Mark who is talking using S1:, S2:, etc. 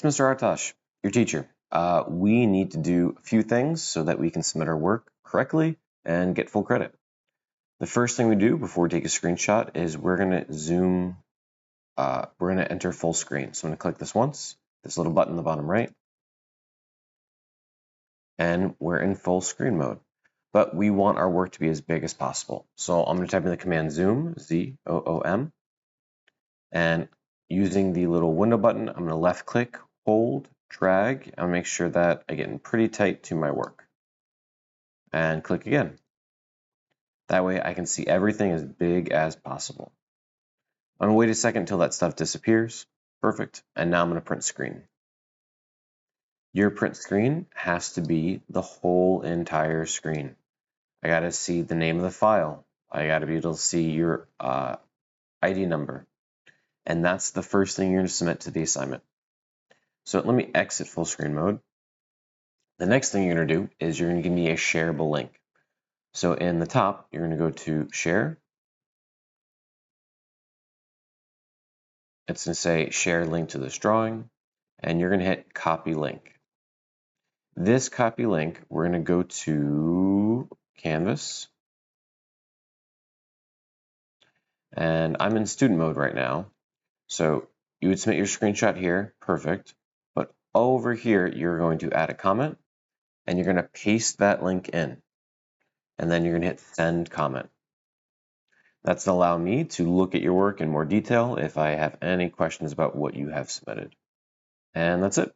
S1: It's Mr. Artosh, your teacher. We need to do a few things so that we can submit our work correctly and get full credit. The first thing we do before we take a screenshot is we're going to zoom, we're going to enter full screen. So I'm going to click this once, this little button in the bottom right, and we're in full screen mode. But we want our work to be as big as possible. So I'm going to type in the command zoom, Z-O-O-M, and using the little window button, I'm going to left click, hold, drag, and make sure that I get in pretty tight to my work. And click again. That way I can see everything as big as possible. I'm going to wait a second until that stuff disappears. Perfect. And now I'm going to print screen. Your print screen has to be the whole entire screen. I got to see the name of the file. I got to be able to see your ID number. And that's the first thing you're going to submit to the assignment. So let me exit full screen mode. The next thing you're going to do is you're going to give me a shareable link. So in the top, you're going to go to share. It's going to say share link to this drawing, and you're going to hit copy link. This copy link, we're going to go to Canvas. And I'm in student mode right now. So you would submit your screenshot here, perfect. But over here, you're going to add a comment, and you're going to paste that link in. And then you're going to hit send comment. That's to allow me to look at your work in more detail if I have any questions about what you have submitted. And that's it.